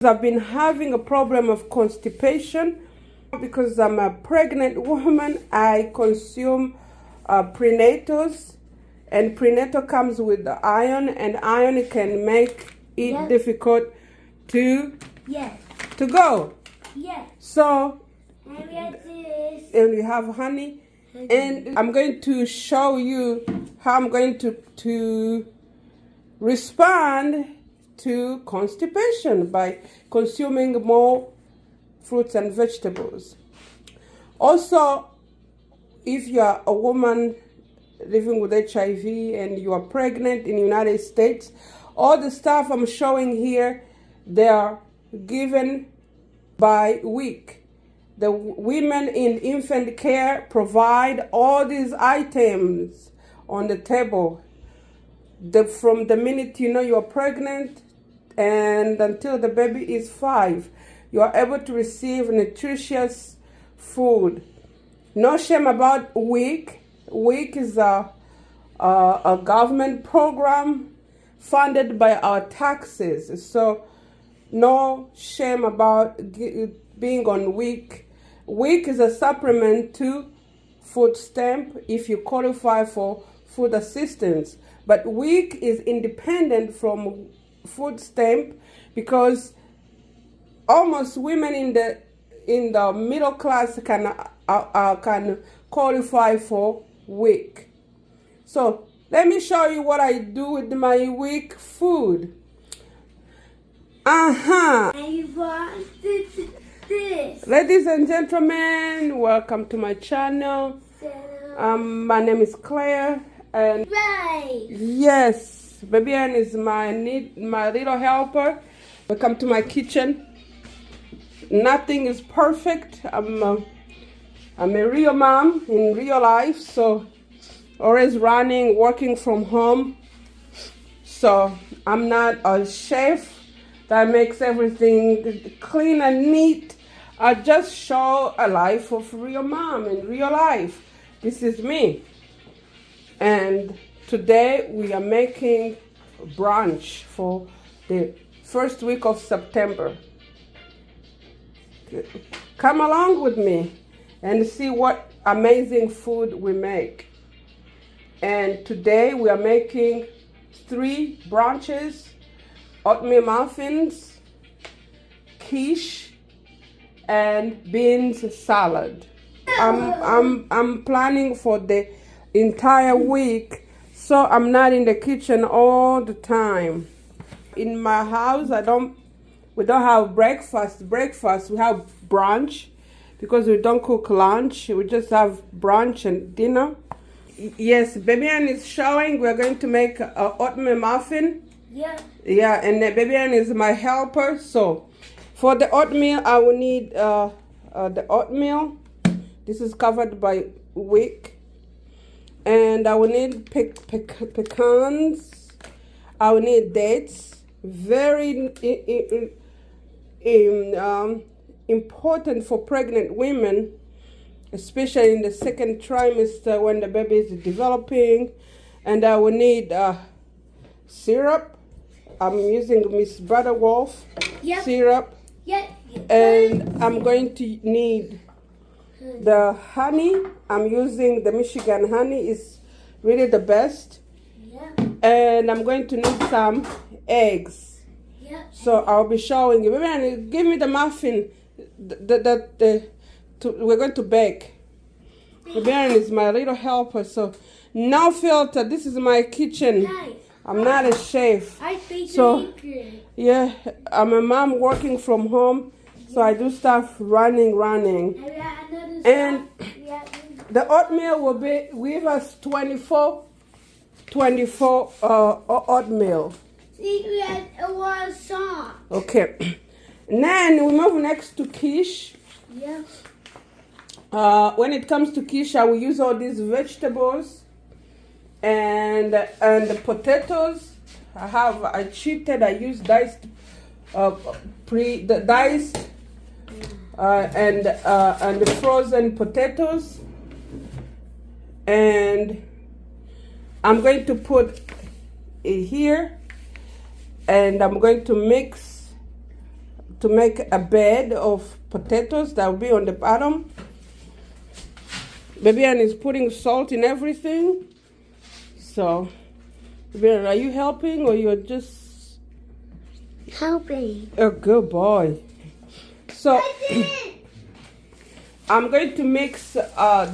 I've been having a problem of constipation because I'm a pregnant woman. I consume prenatals, and prenatal comes with the iron, and iron can make it difficult to go. So and we have honey, and I'm going to show you how I'm going to respond to constipation by consuming more fruits and vegetables. Also, if you are a woman living with HIV and you are pregnant in the United States, all the stuff I'm showing here, they are given by week. The women in infant care provide all these items on the table. From the minute you know you're pregnant and until the baby is 5, you are able to receive nutritious food. No shame about WIC. WIC is a government program funded by our taxes. So no shame about being on WIC. WIC is a supplement to food stamp if you qualify for food assistance. But WIC is independent from food stamp because almost women in the middle class can qualify for WIC. So let me show you what I do with my WIC food. And you bought this. Ladies and gentlemen, welcome to my channel. My name is Claire, and yes, Baby Ann is my little helper. Welcome to my kitchen. Nothing is perfect. I'm a real mom in real life, so always running, working from home. So I'm not a chef that makes everything clean and neat. I just show a life of real mom in real life. This is me. And today we are making brunch for the first week of September. Come along with me and see what amazing food we make. And today we are making 3 brunches: oatmeal muffins, quiche, and beans salad. I'm planning for the entire week, so I'm not in the kitchen all the time. In my house, we don't have breakfast. We have brunch because we don't cook lunch. We just have brunch and dinner. Yes, Baby Ann is showing. We're going to make an oatmeal muffin. Yeah, and Baby Ann is my helper. So for the oatmeal, I will need the oatmeal. This is covered by WIC. And I will need pecans. I will need dates. Very important for pregnant women, especially in the second trimester when the baby is developing. And I will need syrup. I'm using Miss Butterwolf syrup. And I'm going to need the honey. I'm using the Michigan honey. It's really the best. And I'm going to need some eggs. So I'll be showing you. Baby, give me the muffin. We're going to bake. Baby is my little helper. So no filter. This is my kitchen. I'm not a chef. So yeah, I'm a mom working from home. So I do stuff running. And the oatmeal will be with us 24 oatmeal. See, we had a lot of song. Okay. And then we move next to quiche. When it comes to quiche, I will use all these vegetables and the potatoes. I cheated. I used diced and the frozen potatoes, and I'm going to put it here, and I'm going to mix to make a bed of potatoes that will be on the bottom. Baby Ann is putting salt in everything. So, Baby Ann, are you helping or you're just Helping. a good boy? So, I'm going to mix I'm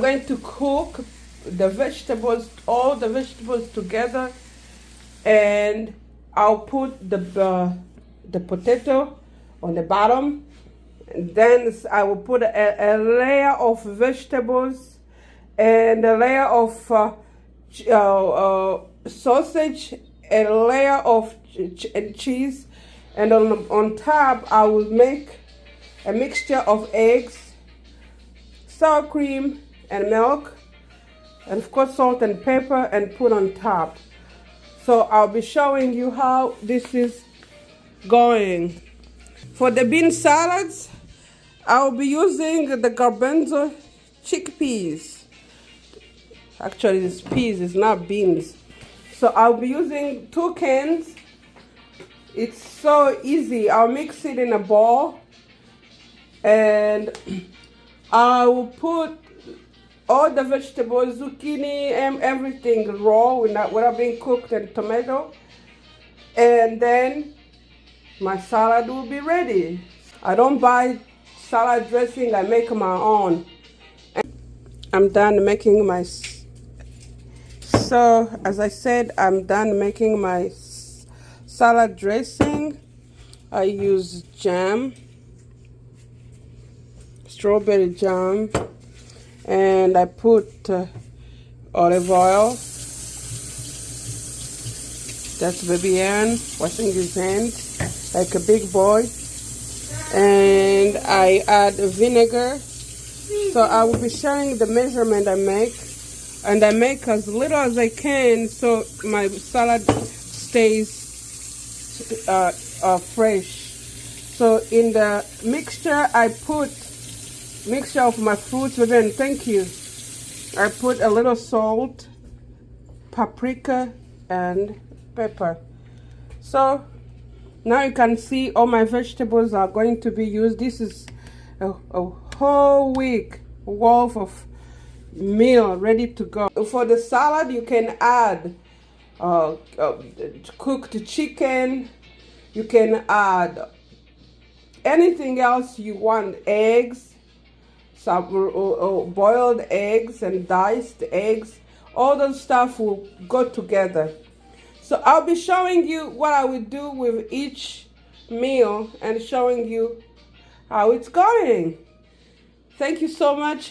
going to cook the vegetables, all the vegetables together, and I'll put the potato on the bottom. And then I will put a layer of vegetables and a layer of sausage, a layer of cheese, and on top I will make a mixture of eggs, sour cream, and milk, and of course salt and pepper, and put on top. So I'll be showing you how this is going. For the bean salads, I'll be using the garbanzo chickpeas. Actually, it's peas, it's not beans. So I'll be using 2 cans. It's so easy. I'll mix it in a bowl, and I will put all the vegetables, zucchini, and everything raw without being cooked, and tomato. And then my salad will be ready. I don't buy salad dressing, I make my own. I'm done making my, so as I said, I'm done making my salad dressing. I use jam, strawberry jam, and I put olive oil. That's Baby Ann washing his hands like a big boy. And I add vinegar. So I will be sharing the measurement I make, and I make as little as I can so my salad stays fresh. So in the mixture, I put mixture of my fruits within. Thank you. I put a little salt, paprika, and pepper. So now you can see all my vegetables are going to be used. This is a whole week worth of meal ready to go. For the salad, you can add cooked chicken. You can add anything else you want. Eggs, some boiled eggs and diced eggs. All those stuff will go together. So I'll be showing you what I will do with each meal and showing you how it's going. Thank you so much.